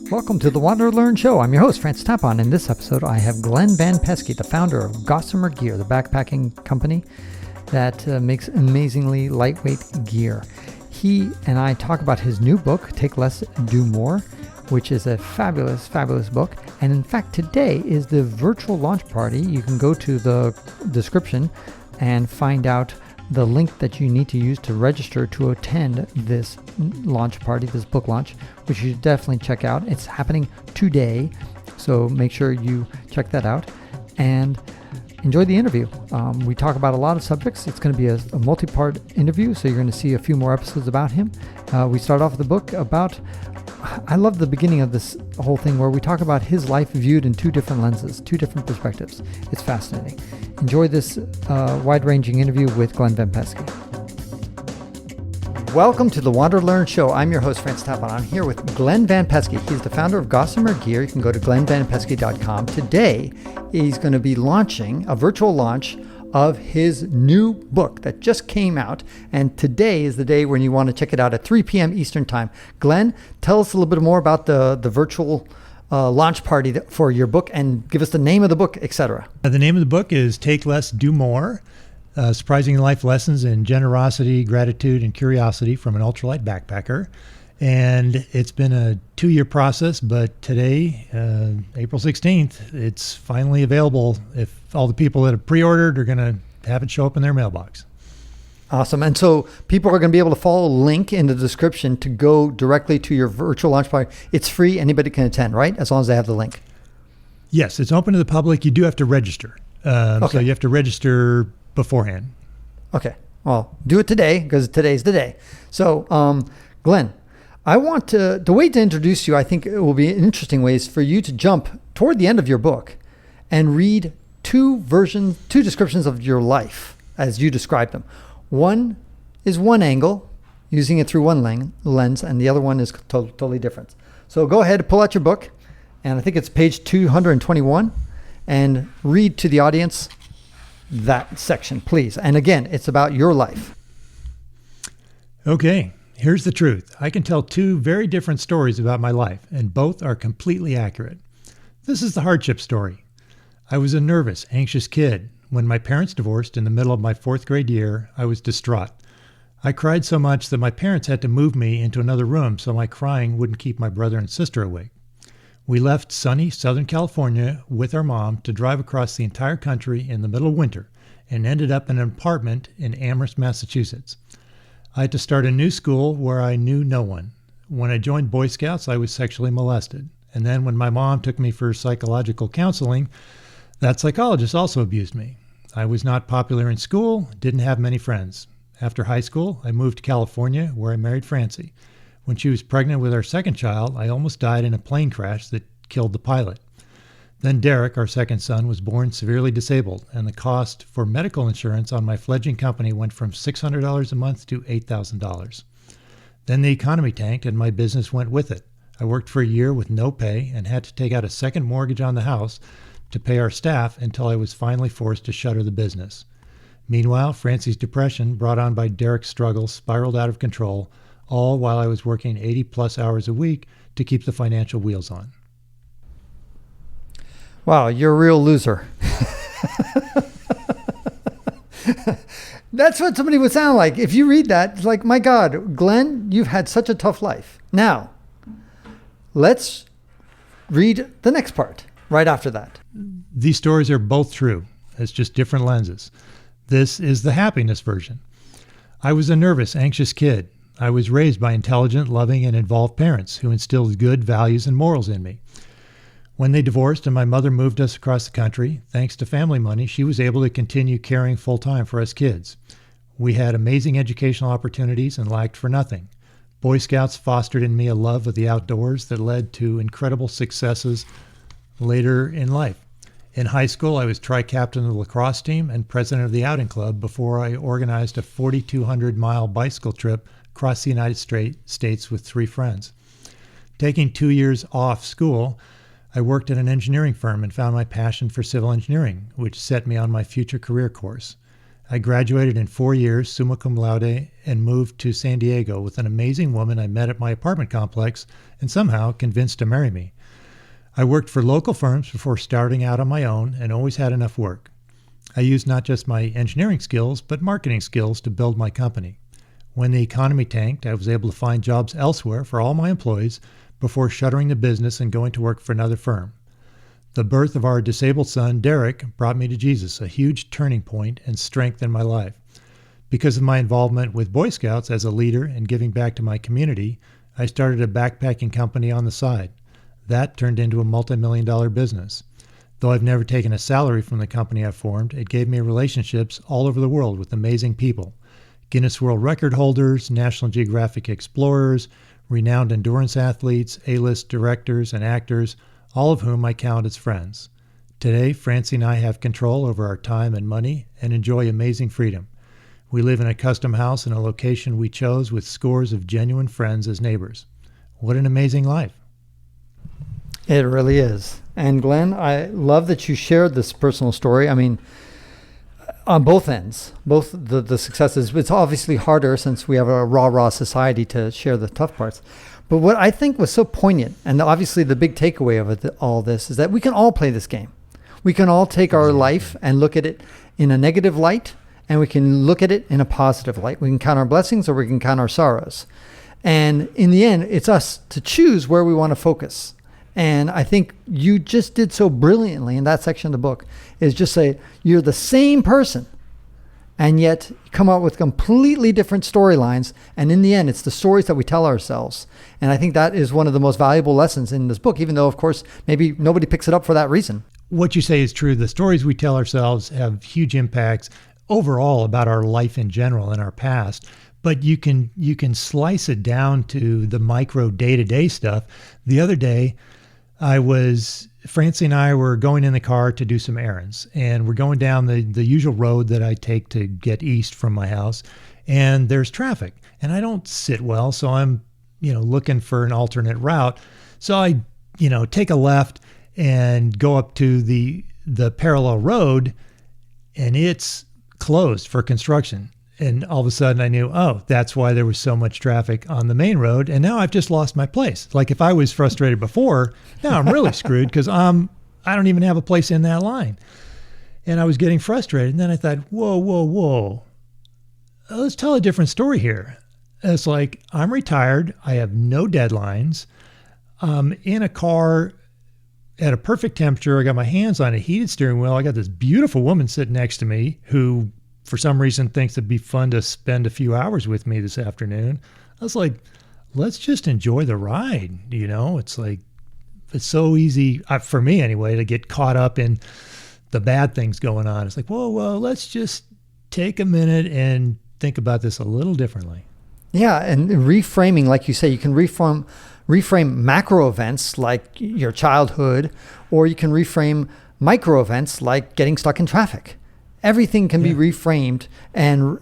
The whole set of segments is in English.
Welcome to the WanderLearn Show. I'm your host, Francie Tapon. In this episode, I have Glen Van Peski, the founder of Gossamer Gear, the backpacking company that makes amazingly lightweight gear. He and I talk about his new book, Take Less, Do More, which is a fabulous, fabulous book. And in fact, today is the virtual launch party. You can go to the description and find out the link that you need to use to register to attend this launch party, this book launch, which you should definitely check out. It's happening today, so make sure you check that out and enjoy the interview. We talk about a lot of subjects. It's going to be a multi-part interview, so you're going to see a few more episodes about him. We start off the book about, I love the beginning of this whole thing where we talk about his life viewed in two different lenses, two different perspectives. It's fascinating. Enjoy this wide-ranging interview with Glen Van Peski. Welcome to the WanderLearn Show. I'm your host, Francie Tapon. I'm here with Glen Van Peski. He's the founder of Gossamer Gear. You can go to glenvanpeski.com. Today, he's going to be launching a virtual launch of his new book that just came out. And today is the day when you want to check it out at 3 p.m. Eastern Time. Glen, tell us a little bit more about the virtual launch party for your book and give us the name of the book, etc. The name of the book is Take Less, Do More. Surprising life lessons in generosity, gratitude, and curiosity from an ultralight backpacker. And it's been a 2-year process, but today, April 16th, it's finally available. If all the people that have pre-ordered are going to have it show up in their mailbox. Awesome. And so people are going to be able to follow a link in the description to go directly to your virtual launch party. It's free. Anybody can attend, right? As long as they have the link. Yes, it's open to the public. You do have to register. Okay. So you have to register beforehand. Okay. Well, do it today because today's the day. So, Glen, I want the way to introduce you, I think it will be an interesting way is for you to jump toward the end of your book and read two descriptions of your life as you describe them. One is one angle, using it through one lens, and the other one is totally different. So go ahead, pull out your book, and I think it's page 221, and read to the audience that section, please. And again, it's about your life. Okay, here's the truth. I can tell two very different stories about my life, and both are completely accurate. This is the hardship story. I was a nervous, anxious kid. When my parents divorced in the middle of my 4th grade year, I was distraught. I cried so much that my parents had to move me into another room so my crying wouldn't keep my brother and sister awake. We left sunny Southern California with our mom to drive across the entire country in the middle of winter and ended up in an apartment in Amherst, Massachusetts. I had to start a new school where I knew no one. When I joined Boy Scouts, I was sexually molested. And then when my mom took me for psychological counseling, that psychologist also abused me. I was not popular in school, didn't have many friends. After high school, I moved to California where I married Francie. When she was pregnant with our second child, I almost died in a plane crash that killed the pilot. Then Derek, our second son, was born severely disabled, and the cost for medical insurance on my fledgling company went from $600 a month to $8,000. Then the economy tanked and my business went with it. I worked for a year with no pay and had to take out a second mortgage on the house to pay our staff until I was finally forced to shutter the business. Meanwhile, Francie's depression, brought on by Derek's struggles, spiraled out of control, all while I was working 80-plus hours a week to keep the financial wheels on. Wow, you're a real loser. That's what somebody would sound like. If you read that, it's like, my God, Glen, you've had such a tough life. Now, let's read the next part right after that. These stories are both true. It's just different lenses. This is the happiness version. I was a nervous, anxious kid. I was raised by intelligent, loving, and involved parents who instilled good values and morals in me. When they divorced and my mother moved us across the country, thanks to family money, she was able to continue caring full-time for us kids. We had amazing educational opportunities and lacked for nothing. Boy Scouts fostered in me a love of the outdoors that led to incredible successes later in life. In high school, I was tri-captain of the lacrosse team and president of the outing club before I organized a 4,200-mile bicycle trip across the United States with 3 friends. Taking 2 years off school, I worked at an engineering firm and found my passion for civil engineering, which set me on my future career course. I graduated in 4 years, summa cum laude, and moved to San Diego with an amazing woman I met at my apartment complex and somehow convinced to marry me. I worked for local firms before starting out on my own and always had enough work. I used not just my engineering skills, but marketing skills to build my company. When the economy tanked, I was able to find jobs elsewhere for all my employees before shuttering the business and going to work for another firm. The birth of our disabled son, Derek, brought me to Jesus, a huge turning point and strength in my life. Because of my involvement with Boy Scouts as a leader and giving back to my community, I started a backpacking company on the side. That turned into a multi-million-dollar business. Though I've never taken a salary from the company I formed, it gave me relationships all over the world with amazing people. Guinness World Record holders, National Geographic explorers, renowned endurance athletes, A-list directors, and actors, all of whom I count as friends. Today, Francie and I have control over our time and money and enjoy amazing freedom. We live in a custom house in a location we chose with scores of genuine friends as neighbors. What an amazing life. It really is. And Glenn, I love that you shared this personal story. I mean, on both ends, both the successes. It's obviously harder since we have a raw society to share the tough parts. But what I think was so poignant, and obviously the big takeaway of all this, is that we can all play this game. We can all take our life and look at it in a negative light, and we can look at it in a positive light. We can count our blessings or we can count our sorrows. And in the end, it's us to choose where we want to focus. And I think you just did so brilliantly in that section of the book, is just say you're the same person and yet come up with completely different storylines. And in the end, it's the stories that we tell ourselves. And I think that is one of the most valuable lessons in this book, even though, of course, maybe nobody picks it up for that reason. What you say is true. The stories we tell ourselves have huge impacts overall about our life in general and our past. But you can slice it down to the micro day-to-day stuff. The other day, Francie and I were going in the car to do some errands, and we're going down the usual road that I take to get east from my house, and there's traffic, and I don't sit well, so I'm, looking for an alternate route. So I, take a left and go up to the parallel road, and it's closed for construction. And all of a sudden I knew, that's why there was so much traffic on the main road. And now I've just lost my place. Like if I was frustrated before, now I'm really screwed because I don't even have a place in that line. And I was getting frustrated. And then I thought, whoa. Let's tell a different story here. It's like I'm retired. I have no deadlines. I'm in a car at a perfect temperature. I got my hands on a heated steering wheel. I got this beautiful woman sitting next to me who for some reason thinks it'd be fun to spend a few hours with me this afternoon. I was like, let's just enjoy the ride. It's like, it's so easy for me anyway, to get caught up in the bad things going on. It's like, whoa, let's just take a minute and think about this a little differently. Yeah. And reframing, like you say, you can reframe macro events like your childhood, or you can reframe micro events like getting stuck in traffic. Everything can be reframed, and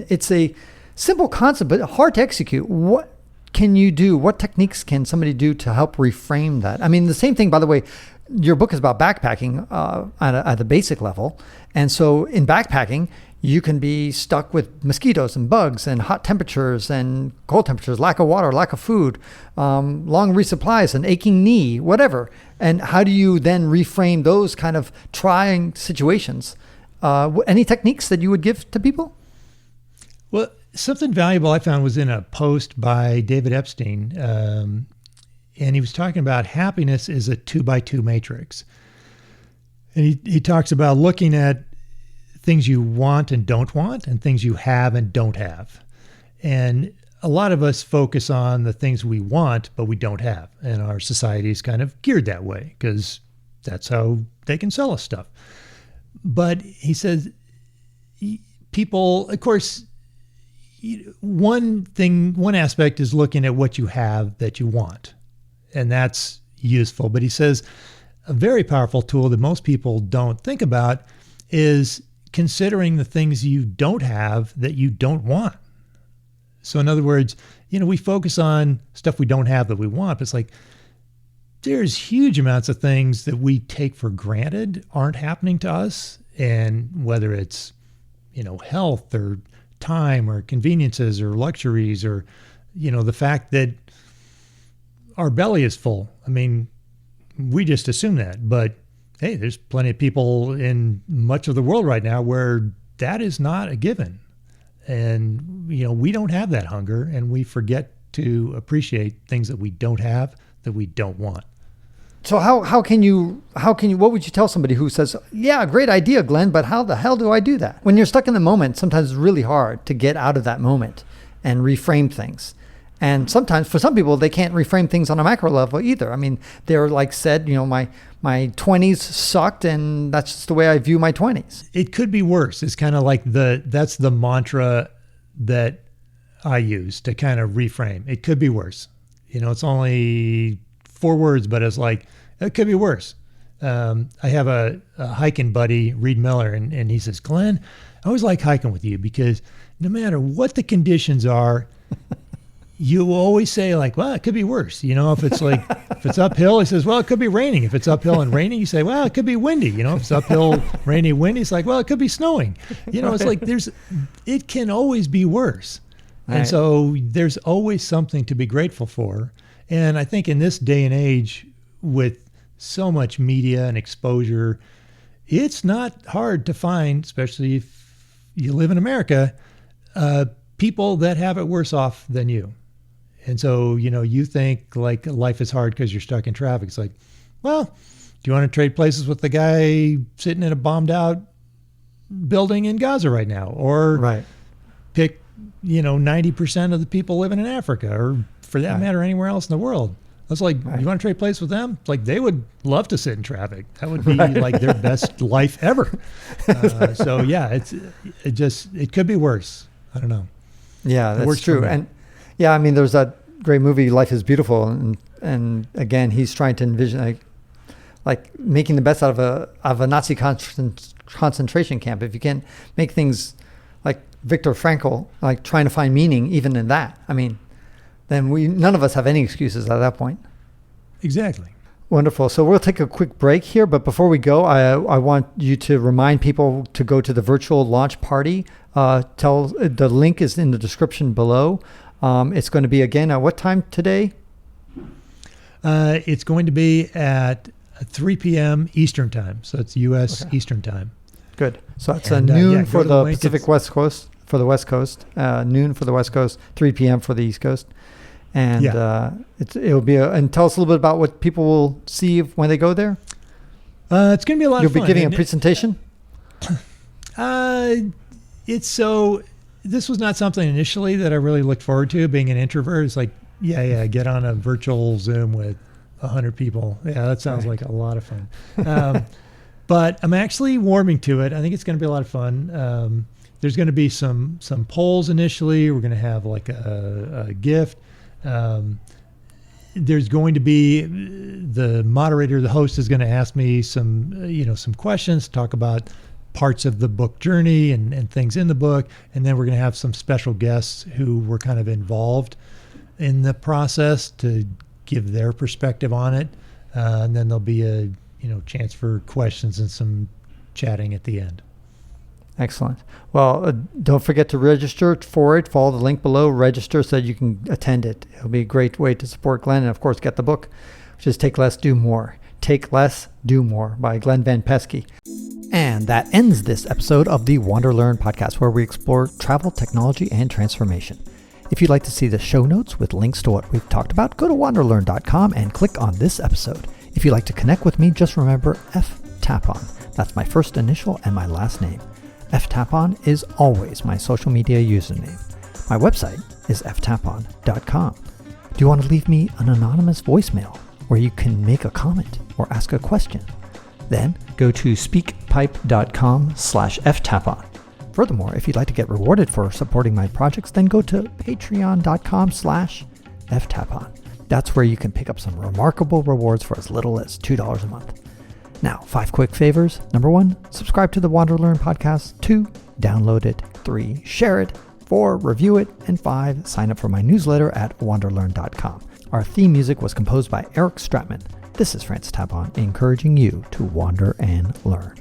it's a simple concept, but hard to execute. What can you do? What techniques can somebody do to help reframe that? I mean, the same thing, by the way, your book is about backpacking at a basic level. And so in backpacking, you can be stuck with mosquitoes and bugs and hot temperatures and cold temperatures, lack of water, lack of food, long resupplies, an aching knee, whatever. And how do you then reframe those kind of trying situations? Any techniques that you would give to people? Well, something valuable I found was in a post by David Epstein. And he was talking about happiness is a 2x2 matrix. And he talks about looking at things you want and don't want and things you have and don't have. And a lot of us focus on the things we want, but we don't have. And our society is kind of geared that way because that's how they can sell us stuff. But he says people, of course, one aspect is looking at what you have that you want, and that's useful. But he says a very powerful tool that most people don't think about is considering the things you don't have that you don't want. So in other words, we focus on stuff we don't have that we want, but it's like there's huge amounts of things that we take for granted aren't happening to us. And whether it's health or time or conveniences or luxuries or, the fact that our belly is full. I mean, we just assume that, but hey, there's plenty of people in much of the world right now where that is not a given. And, we don't have that hunger, and we forget to appreciate things that we don't have, that we don't want. So how can you, what would you tell somebody who says, yeah, great idea, Glenn, but how the hell do I do that? When you're stuck in the moment, sometimes it's really hard to get out of that moment and reframe things. And sometimes for some people, they can't reframe things on a macro level either. I mean, they're like said, my 20s sucked, and that's just the way I view my 20s. It could be worse. It's kind of like that's the mantra that I use to kind of reframe. It could be worse. It's only 4 words, but it's like, it could be worse. I have a hiking buddy, Reed Miller, and he says, Glenn, I always like hiking with you because no matter what the conditions are, you always say like, well, it could be worse. If it's like, if it's uphill, he says, well, it could be raining. If it's uphill and raining, you say, well, it could be windy. If it's uphill, rainy, windy, it's like, well, it could be snowing. It's like it can always be worse. Right. And so there's always something to be grateful for. And I think in this day and age with so much media and exposure, it's not hard to find, especially if you live in America, people that have it worse off than you. And so, you think like life is hard because you're stuck in traffic. It's like, well, do you want to trade places with the guy sitting in a bombed out building in Gaza right now? Or right. Pick, 90% of the people living in Africa, or for that matter, anywhere else in the world. It's like, you want to trade places with them? Like, they would love to sit in traffic. That would be like their best life ever. So yeah, it could be worse. I don't know. Yeah, that's true. And yeah, I mean, there's that great movie, Life is Beautiful. And again, he's trying to envision like making the best out of a Nazi concentration camp. If you can make things like Viktor Frankl, like trying to find meaning even in that, I mean, then none of us have any excuses at that point. Exactly. Wonderful. So we'll take a quick break here, but before we go, I want you to remind people to go to the virtual launch party. The link is in the description below. It's going to be again at what time today? It's going to be at 3 p.m. Eastern time. So it's U.S. Eastern time. Good. So it's noon for the Pacific West Coast, for the West Coast, noon for the West Coast, 3 p.m. for the East Coast. And it'll be and tell us a little bit about what people will see when they go there. It's going to be a lot of fun. You'll be giving a presentation? This was not something initially that I really looked forward to, being an introvert. It's like, get on a virtual Zoom with 100 people. Yeah, that sounds like a lot of fun. But I'm actually warming to it. I think it's going to be a lot of fun. There's going to be some polls initially. We're going to have like a gift. There's going to be the moderator, the host is going to ask me some questions, talk about parts of the book journey and things in the book. And then we're going to have some special guests who were kind of involved in the process to give their perspective on it. And then there'll be a chance for questions and some chatting at the end. Excellent. Well, don't forget to register for it. Follow the link below. Register so that you can attend it. It'll be a great way to support Glenn and, of course, get the book, which is Take Less, Do More. Take Less, Do More by Glen Van Peski. And that ends this episode of the WanderLearn podcast, where we explore travel, technology, and transformation. If you'd like to see the show notes with links to what we've talked about, go to wanderlearn.com and click on this episode. If you'd like to connect with me, just remember Tapon. That's my first initial and my last name. Tapon is always my social media username. My website is ftapon.com. Do you want to leave me an anonymous voicemail where you can make a comment or ask a question? Then go to speakpipe.com/ftapon. Furthermore, if you'd like to get rewarded for supporting my projects, then go to patreon.com/ftapon. That's where you can pick up some remarkable rewards for as little as $2 a month. Now, 5 quick favors. Number 1, subscribe to the WanderLearn podcast. 2, download it. 3, share it. 4, review it. And 5, sign up for my newsletter at wanderlearn.com. Our theme music was composed by Eric Stratman. This is Francis Tapon, encouraging you to wander and learn.